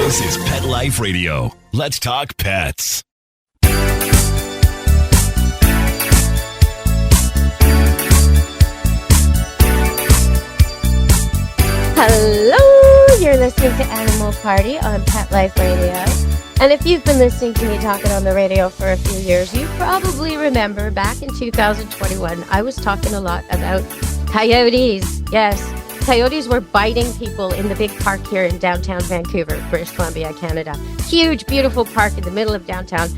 This is Pet Life Radio. Let's talk pets. Hello, you're listening to Animal Party on Pet Life Radio. And if you've been listening to me talking on the radio for a few years, you probably remember back in 2021, I was talking a lot about coyotes. Yes, coyotes were biting people in the big park here in downtown Vancouver, British Columbia, Canada. Huge, beautiful park in the middle of downtown.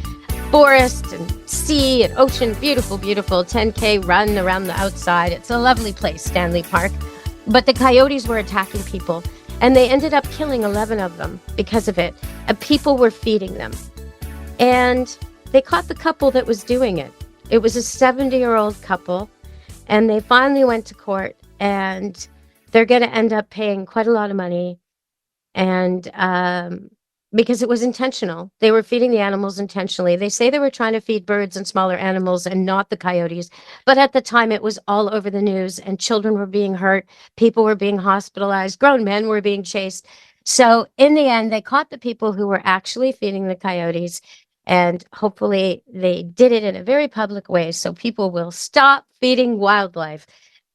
Forest and sea and ocean, beautiful, beautiful 10K run around the outside. It's a lovely place, Stanley Park. But the coyotes were attacking people, and they ended up killing 11 of them because of it. And people were feeding them. And they caught the couple that was doing it. It was a 70-year-old couple, and they finally went to court, and they're going to end up paying quite a lot of money. And because it was intentional. They were feeding the animals intentionally. They say they were trying to feed birds and smaller animals and not the coyotes. But at the time, it was all over the news, and children were being hurt. People were being hospitalized. Grown men were being chased. So in the end, they caught the people who were actually feeding the coyotes. And hopefully they did it in a very public way so people will stop feeding wildlife.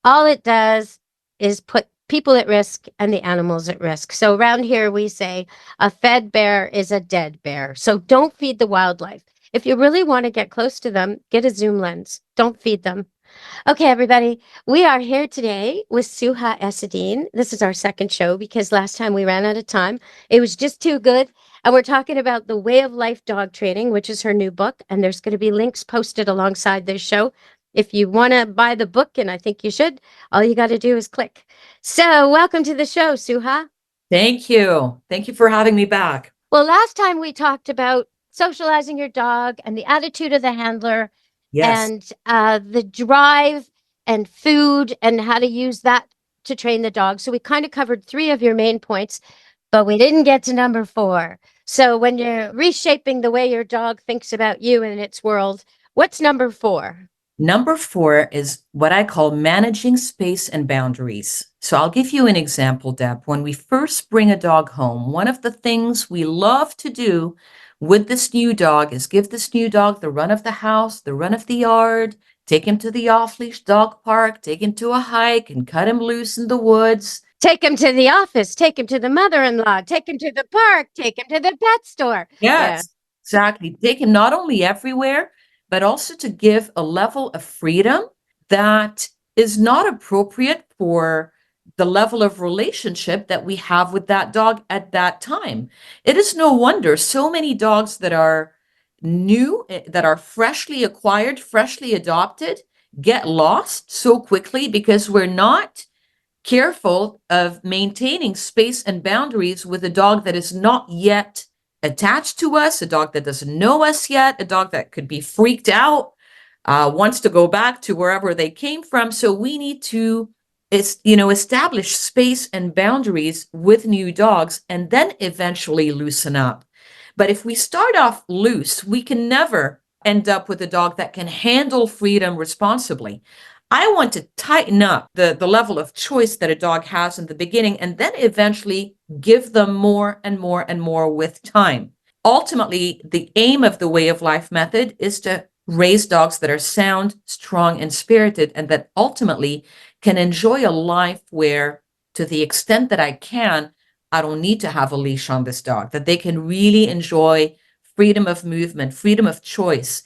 All it does is put people at risk and the animals at risk. So around here we say a fed bear is a dead bear. So don't feed the wildlife. If you really want to get close to them, get a zoom lens. Don't feed them. Okay, everybody, we are here today with Souha Ezzedeen. This is our second show because last time we ran out of time. It was just too good. And we're talking about the Way of Life dog training, which is her new book. And there's going to be links posted alongside this show. If you want to buy the book, and I think you should, all you got to do is click. So welcome to the show, Souha. Thank you. Thank you for having me back. Well, last time we talked about socializing your dog and the attitude of the handler. Yes. And the drive and food and how to use that to train the dog. So we kind of covered 3 of your main points, but we didn't get to number 4. So when you're reshaping the way your dog thinks about you and its world, what's number 4? Number 4 is what I call managing space and boundaries. So I'll give you an example, Deb. When we first bring a dog home, one of the things we love to do with this new dog is give this new dog the run of the house, the run of the yard, take him to the off-leash dog park, take him to a hike and cut him loose in the woods. Take him to the office, take him to the mother-in-law, take him to the park, take him to the pet store. Yes, exactly. Take him not only everywhere, but also to give a level of freedom that is not appropriate for the level of relationship that we have with that dog at that time. It is no wonder so many dogs that are new, that are freshly acquired, freshly adopted, get lost so quickly because we're not careful of maintaining space and boundaries with a dog that is not yet attached to us, a dog that doesn't know us yet, a dog that could be freaked out, wants to go back to wherever they came from. So we need to establish space and boundaries with new dogs and then eventually loosen up. But if we start off loose, we can never end up with a dog that can handle freedom responsibly. I want to tighten up the level of choice that a dog has in the beginning and then eventually give them more and more and more with time. Ultimately, the aim of the Way of Life method is to raise dogs that are sound, strong, and spirited, and that ultimately can enjoy a life where, to the extent that I can, I don't need to have a leash on this dog, that they can really enjoy freedom of movement, freedom of choice,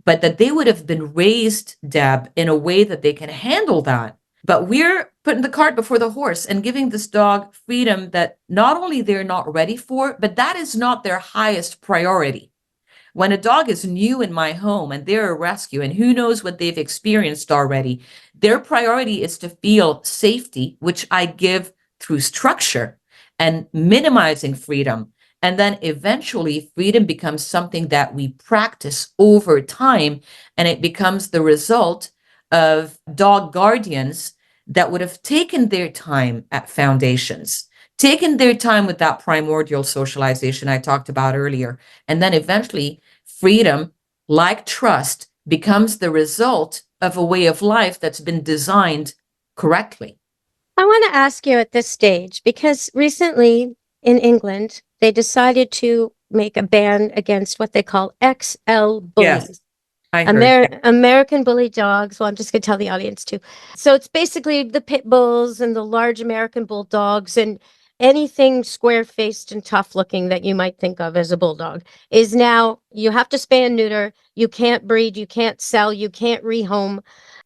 but that they would have been raised, Deb, in a way that they can handle that. But we're putting the cart before the horse and giving this dog freedom that not only they're not ready for, but that is not their highest priority. When a dog is new in my home and they're a rescue and who knows what they've experienced already, their priority is to feel safety, which I give through structure and minimizing freedom. And then eventually freedom becomes something that we practice over time, and it becomes the result of dog guardians that would have taken their time at foundations, taken their time with that primordial socialization I talked about earlier. And then eventually freedom, like trust, becomes the result of a way of life that's been designed correctly. I want to ask you at this stage, because recently in England, they decided to make a ban against what they call XL Yes, bullies. I heard. Yeah. American bully dogs. Well, I'm just going to tell the audience too. So it's basically the pit bulls and the large American bulldogs and anything square faced and tough looking that you might think of as a bulldog is now you have to spay and neuter. You can't breed, you can't sell, you can't rehome.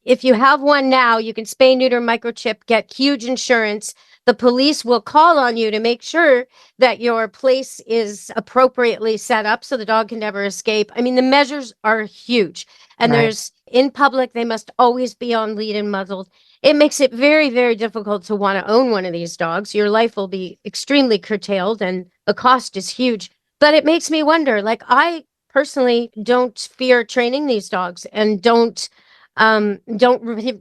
If you have one now, you can spay, neuter, microchip, get huge insurance. The police will call on you to make sure that your place is appropriately set up so the dog can never escape. I mean, the measures are huge. And Right. there's in public, they must always be on lead and muzzled. It makes it very, very difficult to want to own one of these dogs. Your life will be extremely curtailed and the cost is huge. But it makes me wonder, like, I personally don't fear training these dogs and don't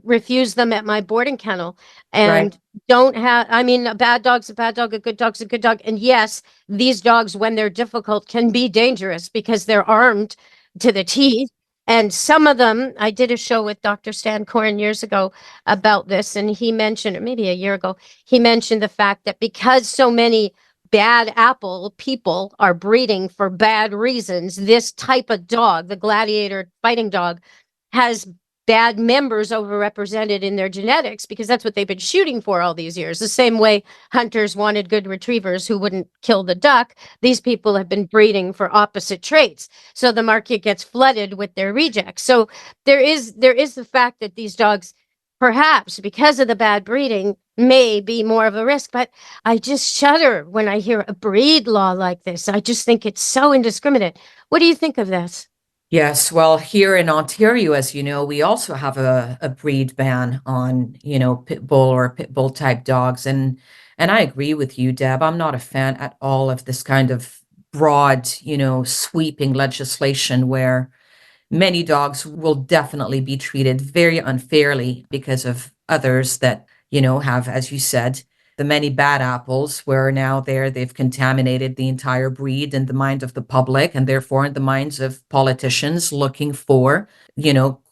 refuse them at my boarding kennel Right. and don't have, I mean, a bad dog's a bad dog, a good dog's a good dog. And yes, these dogs, when they're difficult, can be dangerous because they're armed to the teeth. And some of them, I did a show with Dr. Stan Corn years ago about this, and he mentioned, or maybe a year ago, he mentioned the fact that because so many bad apple people are breeding for bad reasons, this type of dog, the gladiator fighting dog, has bad members overrepresented in their genetics because that's what they've been shooting for all these years. The same way hunters wanted good retrievers who wouldn't kill the duck, these people have been breeding for opposite traits. So the market gets flooded with their rejects. So there is the fact that these dogs, perhaps because of the bad breeding, may be more of a risk. But I just shudder when I hear a breed law like this. I just think it's so indiscriminate. What do you think of this? Yes, well, here in Ontario, as you know, we also have a breed ban on, pit bull or pit bull type dogs. And I agree with you, Deb. I'm not a fan at all of this kind of broad, sweeping legislation where many dogs will definitely be treated very unfairly because of others that, have, as you said, the many bad apples where now they've contaminated the entire breed in the mind of the public and therefore in the minds of politicians looking for,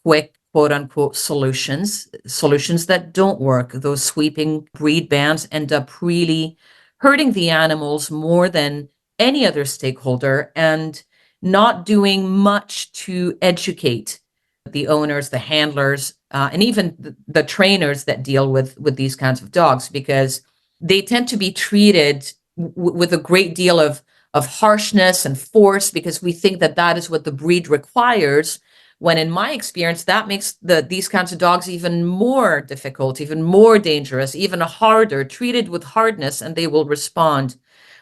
quick quote unquote solutions that don't work. Those sweeping breed bans end up really hurting the animals more than any other stakeholder and not doing much to educate the owners, the handlers, and even the trainers that deal with these kinds of dogs, because they tend to be treated with a great deal of harshness and force because we think that that is what the breed requires. When in my experience, that makes these kinds of dogs even more difficult, even more dangerous, even harder, treated with hardness, and they will respond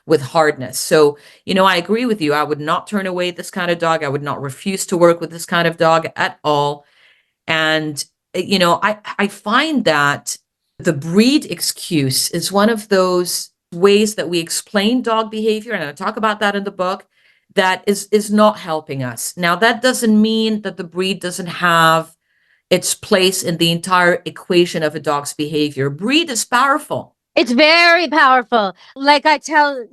with hardness. So, I agree with you. I would not turn away this kind of dog. I would not refuse to work with this kind of dog at all. And, I find that the breed excuse is one of those ways that we explain dog behavior, and I talk about that in the book, that is not helping us. Now, that doesn't mean that the breed doesn't have its place in the entire equation of a dog's behavior. Breed is powerful. It's very powerful. Like I tell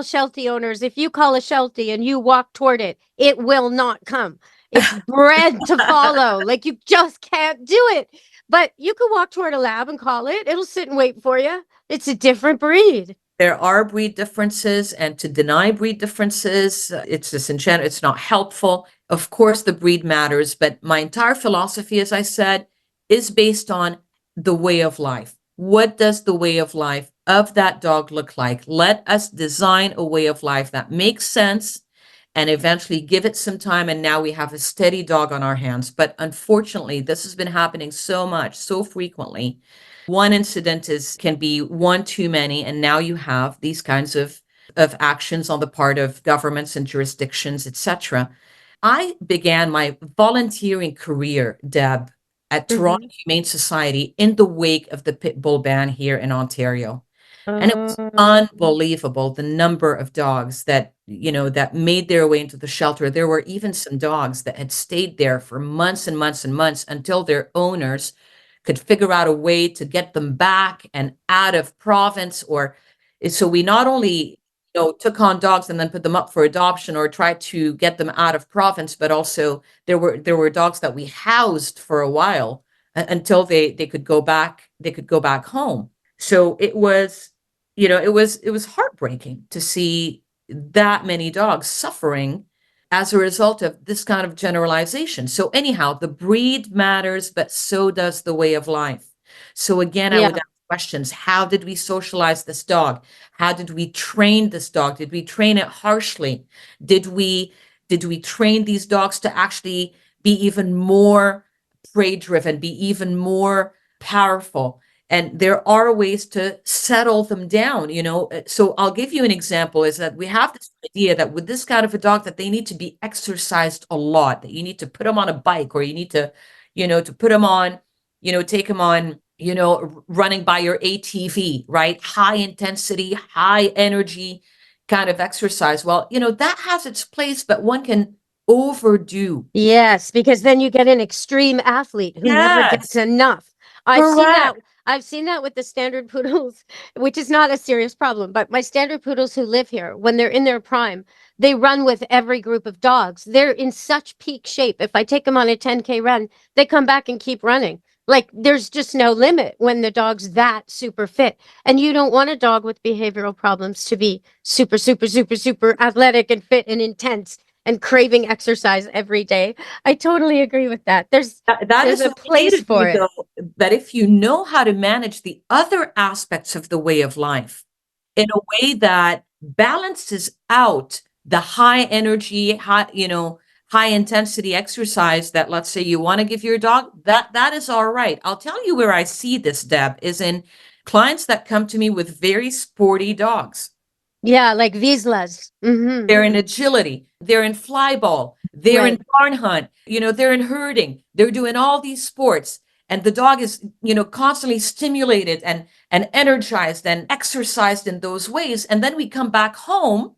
Sheltie owners, if you call a Sheltie and you walk toward it, it will not come. It's bred to follow. Like you just can't do it. But you can walk toward a lab and call it. It'll sit and wait for you. It's a different breed. There are breed differences, and to deny breed differences, it's disenchanted, it's not helpful. Of course, the breed matters, but my entire philosophy, as I said, is based on the way of life. What does the way of life of that dog look like? Let us design a way of life that makes sense and eventually give it some time. And now we have a steady dog on our hands. But unfortunately, this has been happening so much, so frequently. One incident can be one too many, and now you have these kinds of actions on the part of governments and jurisdictions, etc. I began my volunteering career, Deb, at Toronto Mhm. Humane Society in the wake of the pit bull ban here in Ontario. And it was Uh, unbelievable the number of dogs that made their way into the shelter. There were even some dogs that had stayed there for months and months and months until their owners could figure out a way to get them back and out of province. Or so we not only took on dogs and then put them up for adoption or tried to get them out of province, but also there were dogs that we housed for a while until they could go back home. So it was it was heartbreaking to see that many dogs suffering as a result of this kind of generalization. So anyhow, the breed matters, but so does the way of life. So again, I would Yeah. ask questions. How did we socialize this dog? How did we train this dog? Did we train it harshly? Did we train these dogs to actually be even more prey driven, be even more powerful? And there are ways to settle them down. So I'll give you an example is that we have this idea that with this kind of a dog that they need to be exercised a lot, that you need to put them on a bike or you need to put them on, take them on, running by your ATV, right? High intensity, high energy kind of exercise. Well, that has its place, but one can overdo. Yes, because then you get an extreme athlete who never gets Yes, enough. I've seen that. correct. I've seen that with the standard poodles, which is not a serious problem. But my standard poodles who live here, when they're in their prime, they run with every group of dogs. They're in such peak shape. If I take them on a 10K run, they come back and keep running. Like there's just no limit when the dog's that super fit. And you don't want a dog with behavioral problems to be super, super, super, super athletic and fit and intense and craving exercise every day. I totally agree with that. That There's is a okay place to do, for it. though. But if you know how to manage the other aspects of the way of life in a way that balances out the high energy, high intensity exercise that, let's say, you want to give your dog, that is all right. I'll tell you where I see this, Deb, is in clients that come to me with very sporty dogs. Yeah, like Vizslas. They're in agility, they're in flyball, they're Right. in barn hunt, they're in herding, they're doing all these sports. And the dog is, constantly stimulated and energized and exercised in those ways. And then we come back home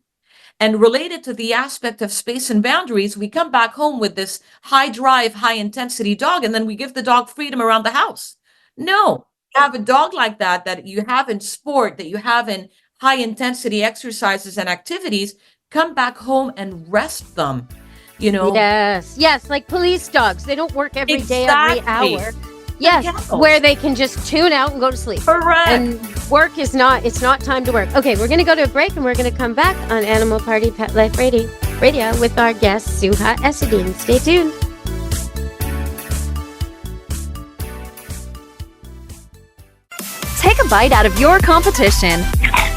and related to the aspect of space and boundaries, we come back home with this high drive, high intensity dog, and then we give the dog freedom around the house. No, you have a dog like that you have in sport, that you have in high intensity exercises and activities, come back home and rest them, you know? Yes. Yes, like police dogs. They don't work every day, every Exactly. hour. Yes, Example. where they can just tune out and go to sleep. Correct. And work is not, it's not time to work. Okay, we're going to go to a break and we're going to come back on Animal Party Pet Life Radio with our guest, Souha Ezzedeen. Stay tuned. Take a bite out of your competition.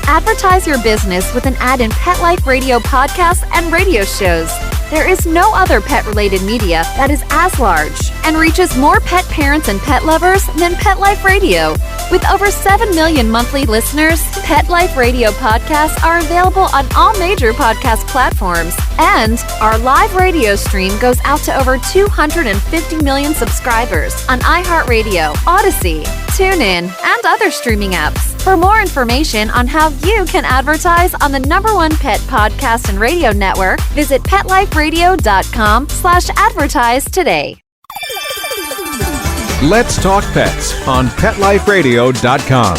Advertise your business with an ad in Pet Life Radio podcasts and radio shows. There is no other pet-related media that is as large and reaches more pet parents and pet lovers than Pet Life Radio. With over 7 million monthly listeners, Pet Life Radio podcasts are available on all major podcast platforms. And our live radio stream goes out to over 250 million subscribers on iHeartRadio, Odyssey, TuneIn, and other streaming apps. For more information on how you can advertise on the #1 pet podcast and radio network, visit PetLifeRadio.com/advertise today. Let's Talk Pets on PetLifeRadio.com.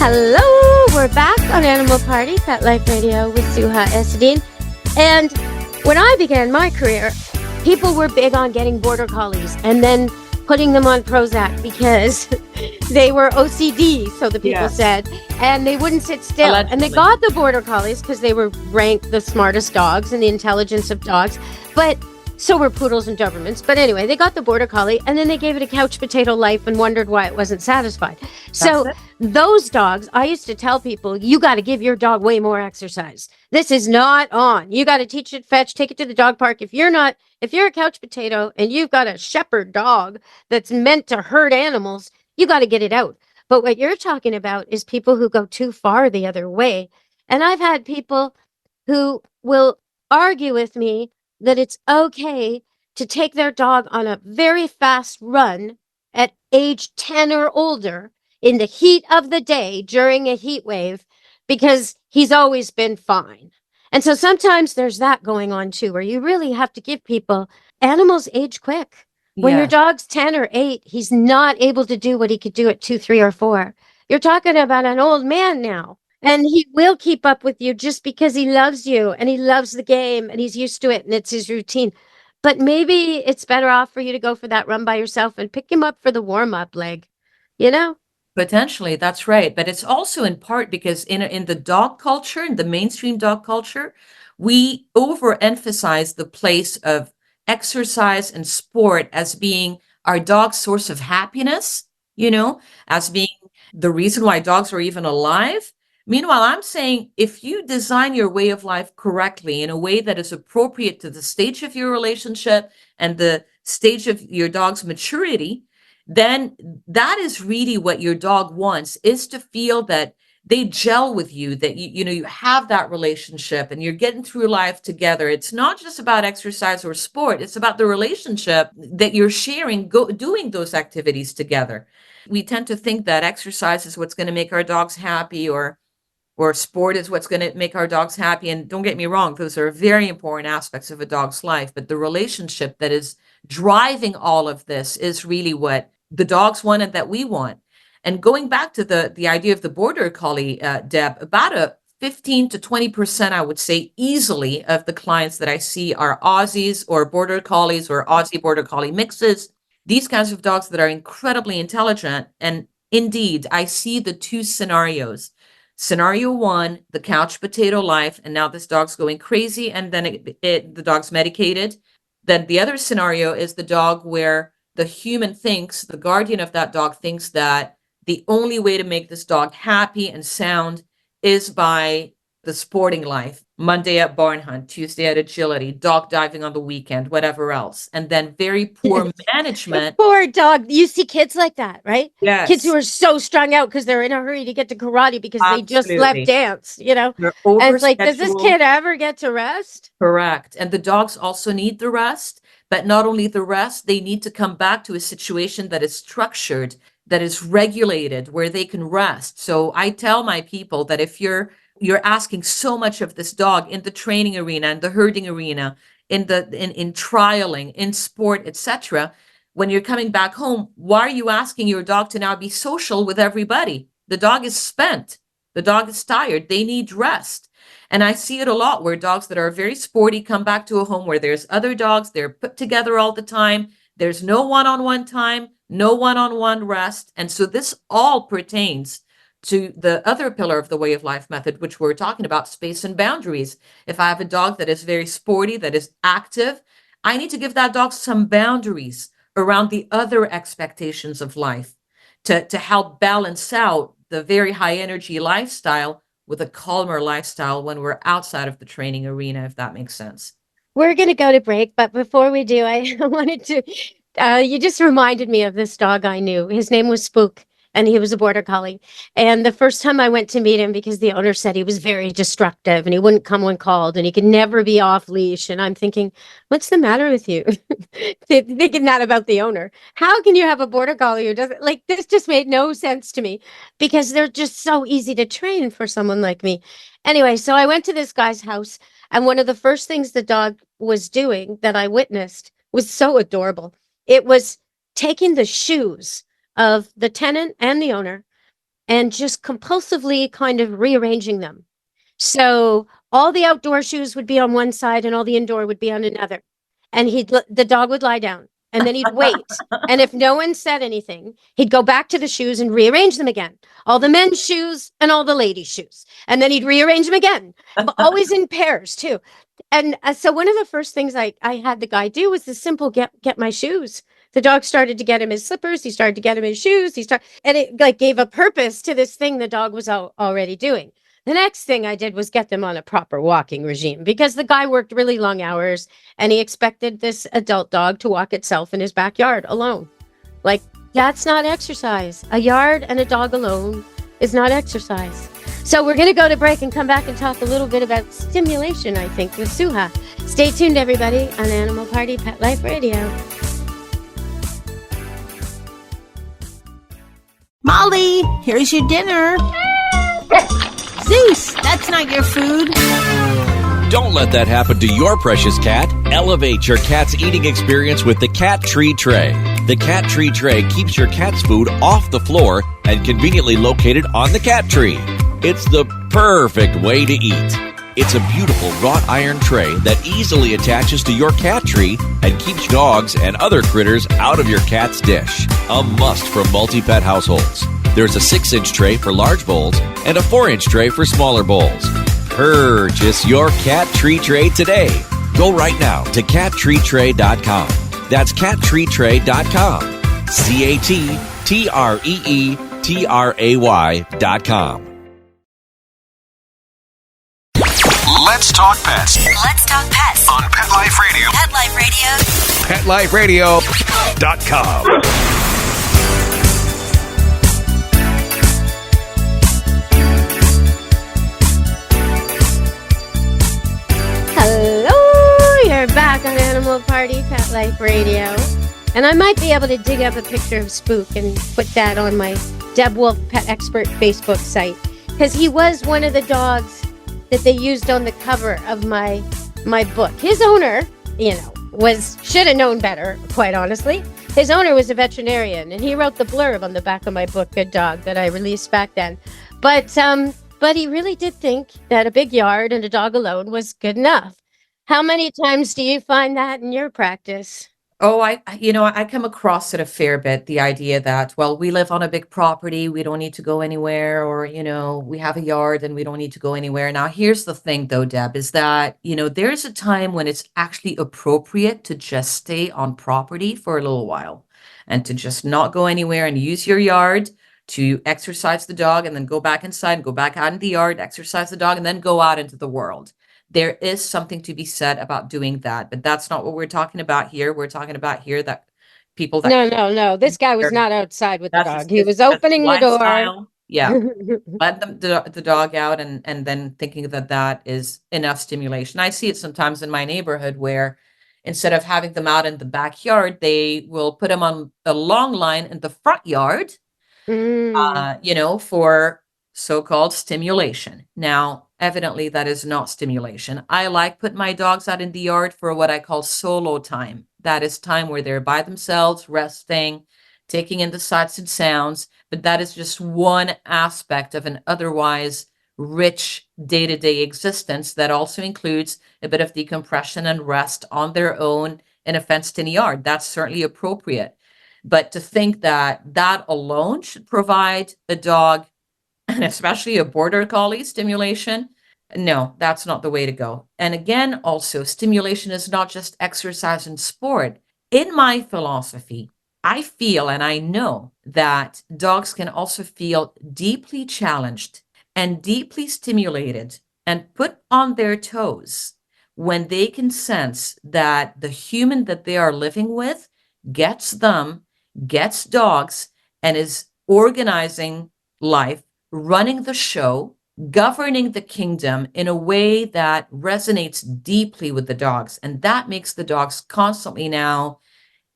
Hello, we're back on Animal Party Pet Life Radio with Souha Ezzedeen. And when I began my career, people were big on getting border collies and then putting them on Prozac because they were OCD, so the people said, and they wouldn't sit still. Allegedly. And they got the border collies because they were ranked the smartest dogs and the intelligence of dogs. But so were poodles and Dobermans. But anyway, they got the border collie and then they gave it a couch potato life and wondered why it wasn't satisfied. So those dogs, I used to tell people, you got to give your dog way more exercise. This is not on. You got to teach it fetch, take it to the dog park. If you're a couch potato and you've got a shepherd dog that's meant to herd animals, you got to get it out. But what you're talking about is people who go too far the other way. And I've had people who will argue with me that it's okay to take their dog on a very fast run at age 10 or older in the heat of the day during a heat wave because he's always been fine. And so sometimes there's that going on too, where you really have to give people, animals age quick. When your dog's 10 or 8, he's not able to do what he could do at 2, 3, or 4. You're talking about an old man now. And he will keep up with you just because he loves you and he loves the game and he's used to it and it's his routine. But maybe it's better off for you to go for that run by yourself and pick him up for the warm-up leg, you know? Potentially, that's right. But it's also in part because in the dog culture, in the mainstream dog culture, we overemphasize the place of exercise and sport as being our dog's source of happiness, as being the reason why dogs are even alive. Meanwhile, I'm saying if you design your way of life correctly in a way that is appropriate to the stage of your relationship and the stage of your dog's maturity, then that is really what your dog wants, is to feel that they gel with you, that you have that relationship and you're getting through life together. It's not just about exercise or sport. It's about the relationship that you're sharing, doing those activities together. We tend to think that exercise is what's going to make our dogs happy, or sport is what's going to make our dogs happy. And don't get me wrong, those are very important aspects of a dog's life. But the relationship that is driving all of this is really what the dogs want and that we want. And going back to the idea of the border collie, Deb, about a 15 to 20%, I would say easily, of the clients that I see are Aussies or border collies or Aussie border collie mixes. These kinds of dogs that are incredibly intelligent. And indeed, I see the two scenarios. Scenario one, the couch potato life, and now this dog's going crazy, and then the dog's medicated. Then the other scenario is the dog where the human thinks, the guardian of that dog thinks that the only way to make this dog happy and sound is by the sporting life. Monday at barn hunt, Tuesday at agility, dog diving on the weekend, whatever else. And then very poor management. Poor dog. You see kids like that, right? Yes. Kids who are so strung out because they're in a hurry to get to karate because they just left dance, They're And it's like, does this overscheduled. kid ever get to rest? Correct. And the dogs also need the rest, but not only the rest, they need to come back to a situation that is structured, that is regulated, where they can rest. So I tell my people that if you're asking so much of this dog in the training arena and the herding arena, in trialing, in sport, etc., when you're coming back home, why are you asking your dog to now be social with everybody? The dog is spent. The dog is tired. They need rest. And I see it a lot where dogs that are very sporty come back to a home where there's other dogs, they're put together all the time. There's no one-on-one time, no one-on-one rest. And so this all pertains to the other pillar of the way of life method, which we're talking about, space and boundaries. If I have a dog that is very sporty, that is active, I need to give that dog some boundaries around the other expectations of life to help balance out the very high energy lifestyle with a calmer lifestyle when we're outside of the training arena, if that makes sense. We're going to go to break, but before we do, I wanted to, you just reminded me of this dog I knew. His name was Spook, and he was a border collie. And the first time I went to meet him, because the owner said he was very destructive and he wouldn't come when called and he could never be off leash. And I'm thinking, what's the matter with you? Thinking that about the owner. How can you have a border collie who doesn't, like, this just made no sense to me because they're just so easy to train for someone like me. Anyway, so I went to this guy's house, and one of the first things the dog was doing that I witnessed was so adorable. It was taking the shoes of the tenant and the owner and just compulsively kind of rearranging them. So all the outdoor shoes would be on one side and all the indoor would be on another. And the dog would lie down and then he'd wait. And if no one said anything, he'd go back to the shoes and rearrange them again. All the men's shoes and all the ladies' shoes. And then he'd rearrange them again, but always in pairs too. And so one of the first things I had the guy do was the simple get my shoes. The dog started to get him his slippers. He started to get him his shoes. And it like gave a purpose to this thing the dog was already doing. The next thing I did was get them on a proper walking regime because the guy worked really long hours and he expected this adult dog to walk itself in his backyard alone. Like, that's not exercise. A yard and a dog alone is not exercise. So we're going to go to break and come back and talk a little bit about stimulation, I think, with Souha. Stay tuned, everybody, on Animal Party Pet Life Radio. Molly, here's your dinner. Zeus, that's not your food. Don't let that happen to your precious cat. Elevate your cat's eating experience with the Cat Tree Tray. The Cat Tree Tray keeps your cat's food off the floor and conveniently located on the cat tree. It's the perfect way to eat. It's a beautiful wrought iron tray that easily attaches to your cat tree and keeps dogs and other critters out of your cat's dish. A must for multi-pet households. There's a 6-inch tray for large bowls and a 4-inch tray for smaller bowls. Purchase your cat tree tray today. Go right now to cattreetray.com. That's cattreetray.com. CATTREETRAY.com. Let's talk pets. Let's talk pets On Pet Life Radio. Pet Life Radio. PetLifeRadio.com. Hello, you're back on Animal Party Pet Life Radio. And I might be able to dig up a picture of Spook and put that on my Deb Wolf Pet Expert Facebook site. Because he was one of the dogs that they used on the cover of my book. His owner, should have known better, quite honestly. His owner was a veterinarian, and he wrote the blurb on the back of my book, Good Dog, that I released back then. But he really did think that a big yard and a dog alone was good enough. How many times do you find that in your practice? Oh, I come across it a fair bit, the idea that, well, we live on a big property, we don't need to go anywhere, or, we have a yard and we don't need to go anywhere. Now, here's the thing, though, Deb, is that, there's a time when it's actually appropriate to just stay on property for a little while and to just not go anywhere and use your yard to exercise the dog and then go back inside and go back out in the yard, exercise the dog, and then go out into the world. There is something to be said about doing that, but that's not what we're talking about here. We're talking about here that people that No. This guy was not outside with the that's dog. He was opening the door. lifestyle. Yeah, let the dog out and then thinking that is enough stimulation. I see it sometimes in my neighborhood where instead of having them out in the backyard, they will put them on a long line in the front yard, for so-called stimulation. Now, evidently, that is not stimulation. I like putting my dogs out in the yard for what I call solo time. That is time where they're by themselves, resting, taking in the sights and sounds. But that is just one aspect of an otherwise rich day-to-day existence that also includes a bit of decompression and rest on their own in a fenced-in yard. That's certainly appropriate. But to think that alone should provide a dog, and especially a border collie, stimulation, no, that's not the way to go. And again, also, stimulation is not just exercise and sport. In my philosophy, I feel and I know that dogs can also feel deeply challenged and deeply stimulated and put on their toes when they can sense that the human that they are living with gets them, gets dogs, and is organizing life, running the show, governing the kingdom in a way that resonates deeply with the dogs. And that makes the dogs constantly now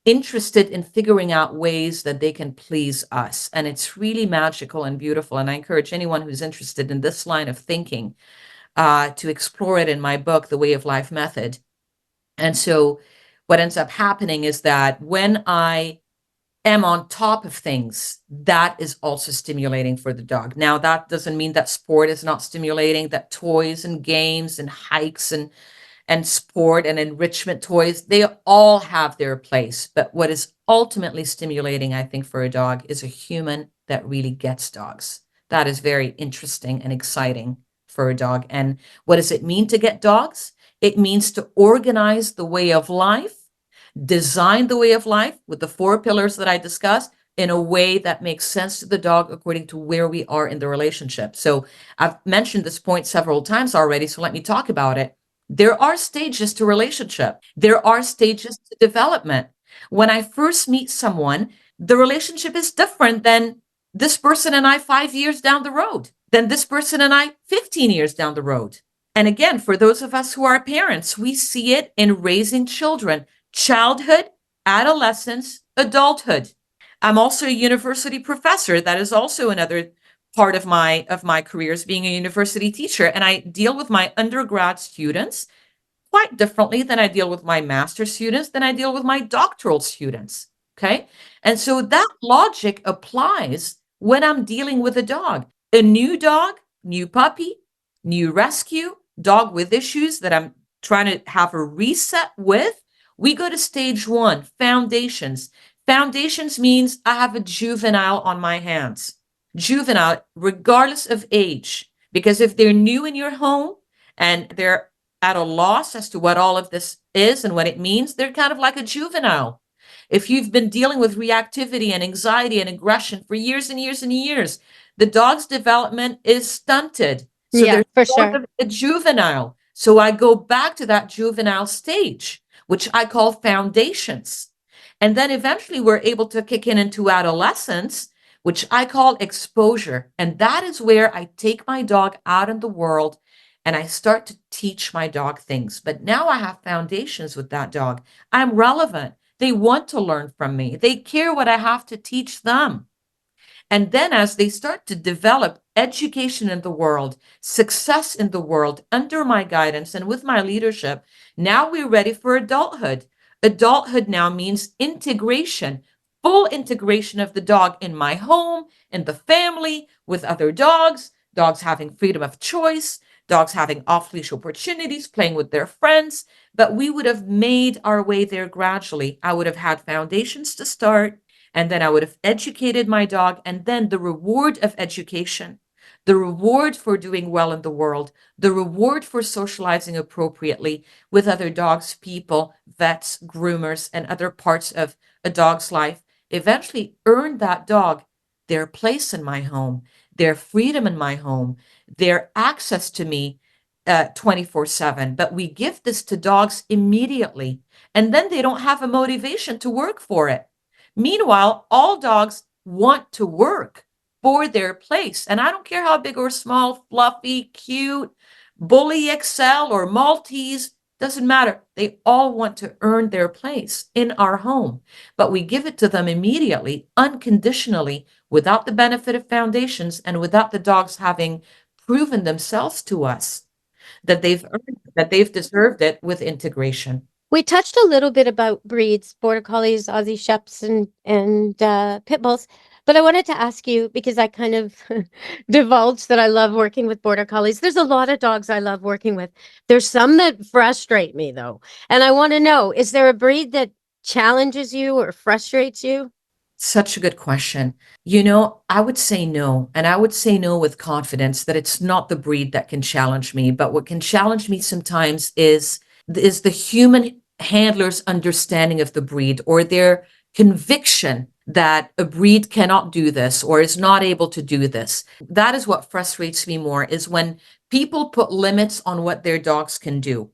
interested in figuring out ways that they can please us. And it's really magical and beautiful. And I encourage anyone who's interested in this line of thinking to explore it in my book, The Way of Life Method. And so what ends up happening is that when I am on top of things, that is also stimulating for the dog. Now, that doesn't mean that sport is not stimulating, that toys and games and hikes and sport and enrichment toys, they all have their place. But what is ultimately stimulating, I think, for a dog is a human that really gets dogs. That is very interesting and exciting for a dog. And what does it mean to get dogs? It means to organize the way of life, design the way of life with the 4 pillars that I discussed in a way that makes sense to the dog according to where we are in the relationship. So I've mentioned this point several times already, so let me talk about it. There are stages to relationship. There are stages to development. When I first meet someone, the relationship is different than this person and I 5 years down the road, than this person and I 15 years down the road. And again, for those of us who are parents, we see it in raising children. Childhood, adolescence, adulthood. I'm also a university professor. That is also another part of my career is being a university teacher. And I deal with my undergrad students quite differently than I deal with my master's students, than I deal with my doctoral students. Okay. And so that logic applies when I'm dealing with a dog, new puppy, new rescue, dog with issues that I'm trying to have a reset with, we go to stage 1, foundations. Foundations means I have a juvenile on my hands. Juvenile, regardless of age. Because if they're new in your home and they're at a loss as to what all of this is and what it means, they're kind of like a juvenile. If you've been dealing with reactivity and anxiety and aggression for years and years and years, the dog's development is stunted. So Yeah, there's for sort sure. of a juvenile. So I go back to that juvenile stage, which I call foundations. And then eventually we're able to kick in into adolescence, which I call exposure. And that is where I take my dog out in the world and I start to teach my dog things. But now I have foundations with that dog. I'm relevant. They want to learn from me. They care what I have to teach them. And then as they start to develop education in the world, success in the world under my guidance and with my leadership, now we're ready for adulthood. Adulthood now means integration, full integration of the dog in my home, in the family, with other dogs, dogs having freedom of choice, dogs having off-leash opportunities, playing with their friends. But we would have made our way there gradually. I would have had foundations to start, and then I would have educated my dog, and then the reward of education, the reward for doing well in the world, the reward for socializing appropriately with other dogs, people, vets, groomers, and other parts of a dog's life, eventually earned that dog their place in my home, their freedom in my home, their access to me 24/7. But we give this to dogs immediately, and then they don't have a motivation to work for it. Meanwhile, all dogs want to work for their place. And I don't care how big or small, fluffy, cute, Bully XL or Maltese, doesn't matter. They all want to earn their place in our home. But we give it to them immediately, unconditionally, without the benefit of foundations and without the dogs having proven themselves to us that they've earned, that they've deserved it with integration. We touched a little bit about breeds, border collies, Aussie Sheps, and pit bulls. But I wanted to ask you, because I kind of divulged that I love working with border collies. There's a lot of dogs I love working with. There's some that frustrate me, though. And I want to know, is there a breed that challenges you or frustrates you? Such a good question. You know, I would say no. And I would say no with confidence that it's not the breed that can challenge me. But what can challenge me sometimes is the human handler's understanding of the breed or their conviction that a breed cannot do this or is not able to do this. That is what frustrates me more, is when people put limits on what their dogs can do.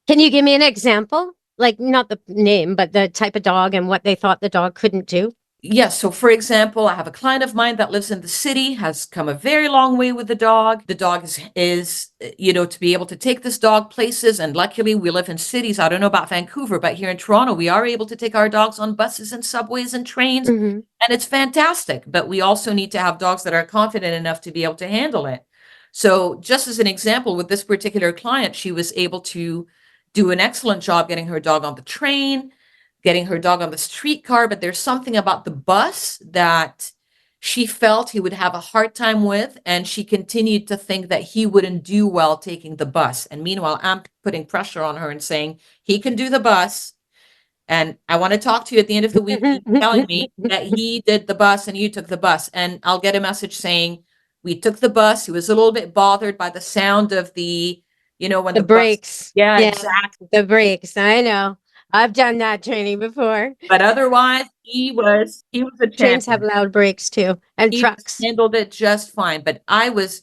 Can you give me an example? Like, not the name, but the type of dog and what they thought the dog couldn't do? Yes. So, for example, I have a client of mine that lives in the city, has come a very long way with the dog. The dog is, to be able to take this dog places. And luckily, we live in cities. I don't know about Vancouver, but here in Toronto, we are able to take our dogs on buses and subways and trains. Mm-hmm. And it's fantastic. But we also need to have dogs that are confident enough to be able to handle it. So, just as an example, with this particular client, she was able to do an excellent job getting her dog on the train, getting her dog on the streetcar, but there's something about the bus that she felt he would have a hard time with, and she continued to think that he wouldn't do well taking the bus. And meanwhile, I'm putting pressure on her and saying, he can do the bus, and I want to talk to you at the end of the week, telling me that he did the bus and you took the bus. And I'll get a message saying, we took the bus. He was a little bit bothered by the sound of when The brakes. Yeah, exactly. The brakes. I know. I've done that training before. But otherwise, he was a Trains have champion. loud brakes too, and He trucks. handled it just fine. But I was,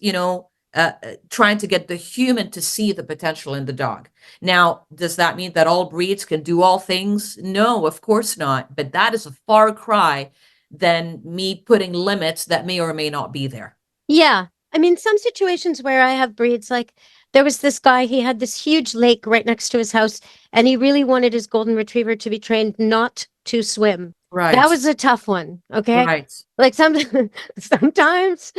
trying to get the human to see the potential in the dog. Now, does that mean that all breeds can do all things? No, of course not. But that is a far cry than me putting limits that may or may not be there. Yeah. I mean, some situations where I have breeds, like there was this guy, he had this huge lake right next to his house, and he really wanted his golden retriever to be trained not to swim. Right. That was a tough one. Okay. Right. Like sometimes,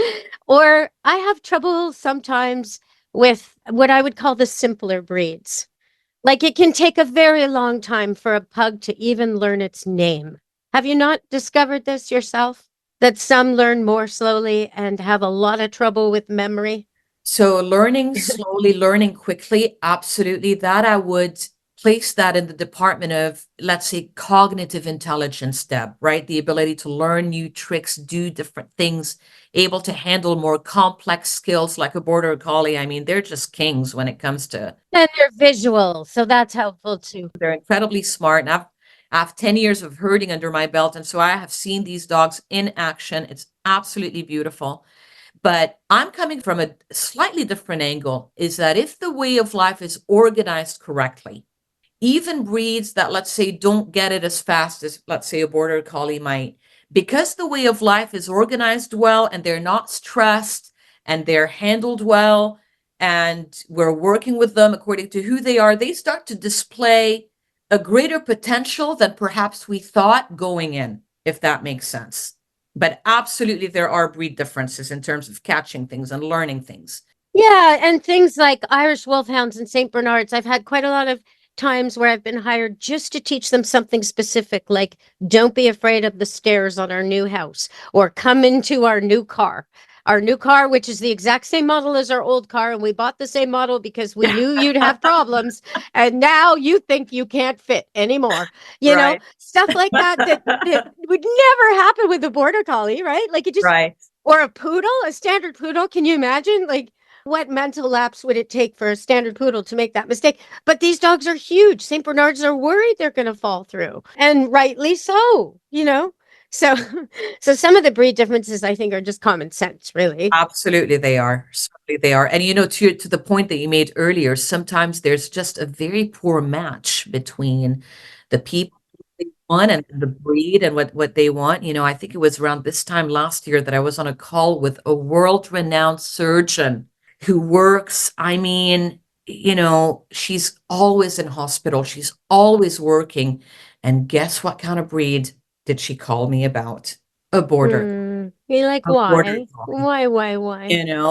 or I have trouble sometimes with what I would call the simpler breeds. Like it can take a very long time for a pug to even learn its name. Have you not discovered this yourself? That some learn more slowly and have a lot of trouble with memory? So learning slowly, learning quickly, absolutely. That I would place that in the department of, let's say, cognitive intelligence, Deb, right? The ability to learn new tricks, do different things, able to handle more complex skills like a border collie. I mean, they're just kings when it comes to, And they're visual, so that's helpful too. they're incredibly smart. And I have 10 years of herding under my belt. And so I have seen these dogs in action. It's absolutely beautiful. But I'm coming from a slightly different angle, is that if the way of life is organized correctly, even breeds that, let's say, don't get it as fast as, let's say, a border collie might, because the way of life is organized well and they're not stressed and they're handled well, and we're working with them according to who they are, they start to display a greater potential than perhaps we thought going in, if that makes sense. But absolutely, there are breed differences in terms of catching things and learning things. Yeah, and things like Irish Wolfhounds and St. Bernards. I've had quite a lot of times where I've been hired just to teach them something specific, like don't be afraid of the stairs on our new house, or come into our new car. Our new car, which is the exact same model as our old car, and we bought the same model because we knew you'd have problems, and now you think you can't fit anymore. Right. Stuff like that would never happen with a border collie, right? Like it just, Right. or a poodle, a standard poodle. Can you imagine? Like, what mental lapse would it take for a standard poodle to make that mistake? But these dogs are huge. St. Bernards are worried they're going to fall through, and rightly so. So, so some of the breed differences, I think, are just common sense, really. Absolutely, they are. Certainly they are. And to the point that you made earlier, sometimes there's just a very poor match between the people they want and the breed and what they want. I think it was around this time last year that I was on a call with a world-renowned surgeon who works, I mean, she's always in hospital, she's always working. And guess what kind of breed did she call me about? A border. You're like, A border why? collie. Why?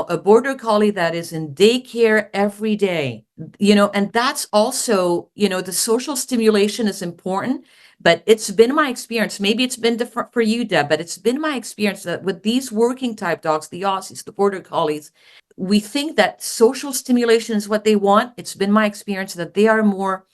A border collie that is in daycare every day, and that's also, the social stimulation is important, but it's been my experience. Maybe it's been different for you, Deb, but it's been my experience that with these working type dogs, the Aussies, the border collies, we think that social stimulation is what they want. It's been my experience that they are more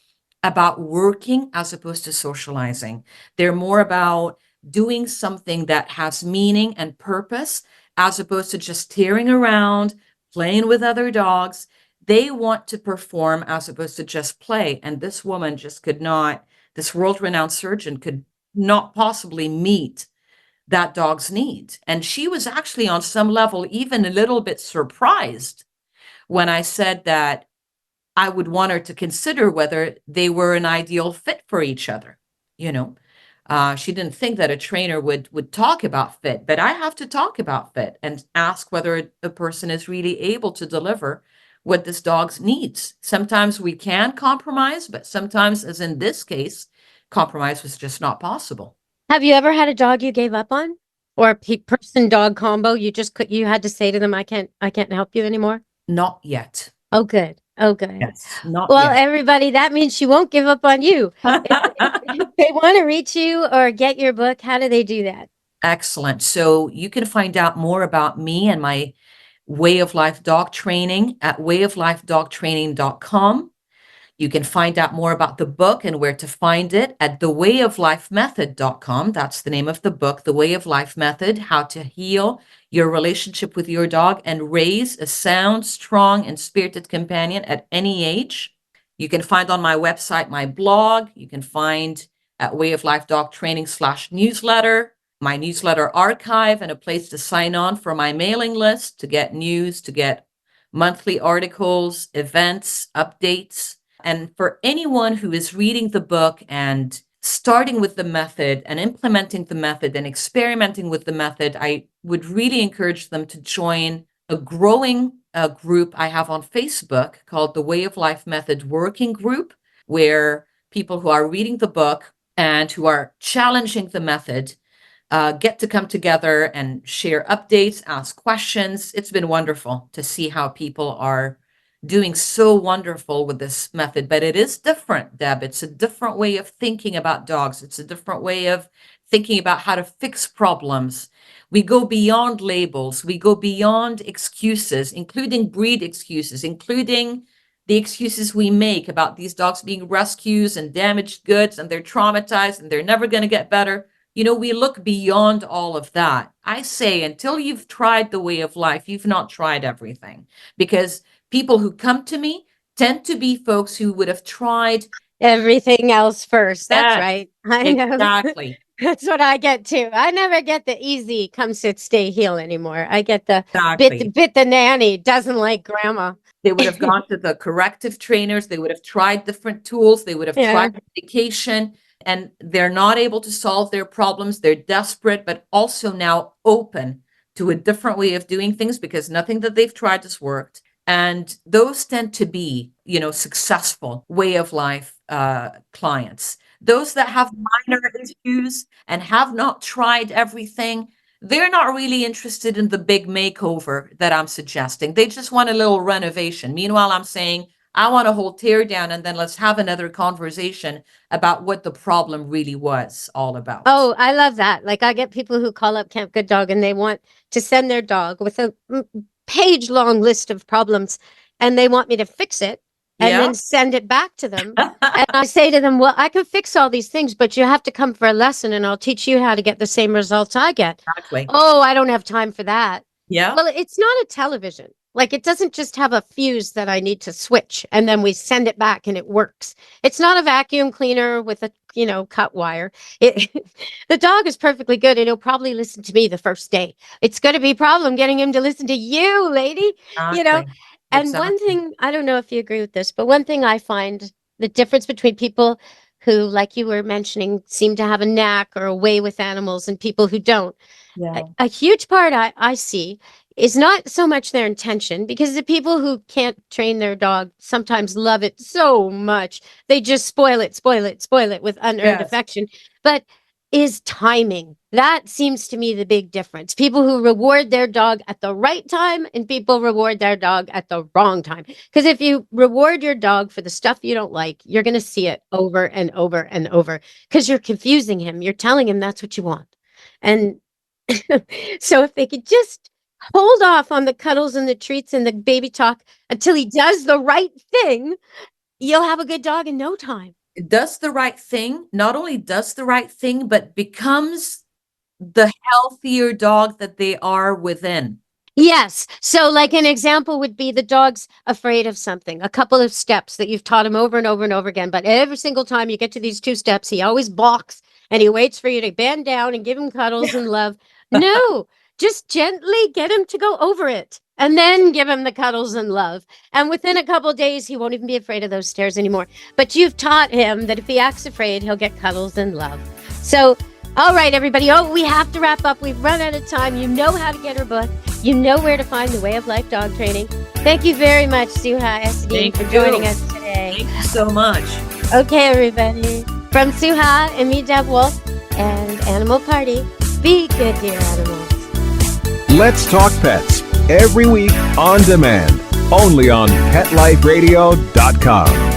about working as opposed to socializing. They're more about doing something that has meaning and purpose as opposed to just tearing around, playing with other dogs. They want to perform as opposed to just play. And this woman just could not, this world-renowned surgeon could not possibly meet that dog's need. And she was actually on some level even a little bit surprised when I said that I would want her to consider whether they were an ideal fit for each other. She didn't think that a trainer would talk about fit, but I have to talk about fit and ask whether a person is really able to deliver what this dog needs. Sometimes we can compromise, but sometimes, as in this case, compromise was just not possible. Have you ever had a dog you gave up on, or a person dog combo? You had to say to them, I can't help you anymore. Not yet. Oh, good. Oh, good. Yes, not Well, yet. everybody, that means she won't give up on you. If they want to reach you or get your book, how do they do that? Excellent. So you can find out more about me and my Way of Life dog training at wayoflifedogtraining.com. You can find out more about the book and where to find it at thewayoflifemethod.com. That's the name of the book, The Way of Life Method, How to Heal Your Relationship with Your Dog and Raise a Sound, Strong, and Spirited Companion at any age. You can find on my website my blog. You can find at Way of Life Dog Training /newsletter, my newsletter archive, and a place to sign on for my mailing list to get news, to get monthly articles, events, updates. And for anyone who is reading the book and starting with the method and implementing the method and experimenting with the method, I would really encourage them to join a growing group I have on Facebook called the Way of Life Method Working Group, where people who are reading the book and who are challenging the method get to come together and share updates, ask questions. It's been wonderful to see how people are doing so wonderful with this method, but it is different, Deb. It's a different way of thinking about dogs. It's a different way of thinking about how to fix problems. We go beyond labels. We go beyond excuses, including breed excuses, including the excuses we make about these dogs being rescues and damaged goods and they're traumatized and they're never going to get better. You know, we look beyond all of that. I say until you've tried the way of life, you've not tried everything, because people who come to me tend to be folks who would have tried Everything else first. That's Yes, right. I know. exactly. That's what I get too. I never get the easy come sit stay heal anymore. I get the Exactly. bit the nanny doesn't like grandma. They would have gone to the corrective trainers. They would have tried different tools. They would have Yeah. tried medication, and they're not able to solve their problems. They're desperate, but also now open to a different way of doing things because nothing that they've tried has worked. And those tend to be, successful way of life clients. Those that have minor issues and have not tried everything, they're not really interested in the big makeover that I'm suggesting. They just want a little renovation. Meanwhile, I'm saying, I want a whole tear down, and then let's have another conversation about what the problem really was all about. Oh, I love that. Like I get people who call up Camp Good Dog and they want to send their dog with a page-long list of problems, and they want me to fix it and Yeah. then send it back to them. And I say to them, well, I can fix all these things, but you have to come for a lesson and I'll teach you how to get the same results I get. Exactly. Oh, I don't have time for that. Yeah. Well, it's not a television. Like it doesn't just have a fuse that I need to switch and then we send it back and it works. It's not a vacuum cleaner with a, cut wire. The dog is perfectly good and he'll probably listen to me the first day. It's going to be a problem getting him to listen to you, lady. Exactly. And one thing, I don't know if you agree with this, but one thing I find the difference between people who, like you were mentioning, seem to have a knack or a way with animals and people who don't. Yeah. A huge part I see is not so much their intention, because the people who can't train their dog sometimes love it so much. They just spoil it with unearned Yes. affection. But is timing. That seems to me the big difference. People who reward their dog at the right time and people reward their dog at the wrong time. Because if you reward your dog for the stuff you don't like, you're going to see it over and over and over because you're confusing him. You're telling him that's what you want. And so if they could just hold off on the cuddles and the treats and the baby talk until he does the right thing, you'll have a good dog in no time. Does the right thing, not only does the right thing, but becomes the healthier dog that they are within. Yes. So like an example would be the dog's afraid of something, a couple of steps that you've taught him over and over and over again. But every single time you get to these 2 steps, he always balks and he waits for you to bend down and give him cuddles and love. No, just gently get him to go over it and then give him the cuddles and love. And within a couple of days, he won't even be afraid of those stairs anymore. But you've taught him that if he acts afraid, he'll get cuddles and love. So, all right, everybody. Oh, we have to wrap up. We've run out of time. You know how to get her book. You know where to find the Way of Life dog training. Thank you very much, Souha Ezzedeen, for joining us today. Thank you so much. Okay, everybody. From Souha and me, Deb Wolf, and Animal Party, be good to your animals. Let's Talk Pets every week on demand, only on PetLifeRadio.com.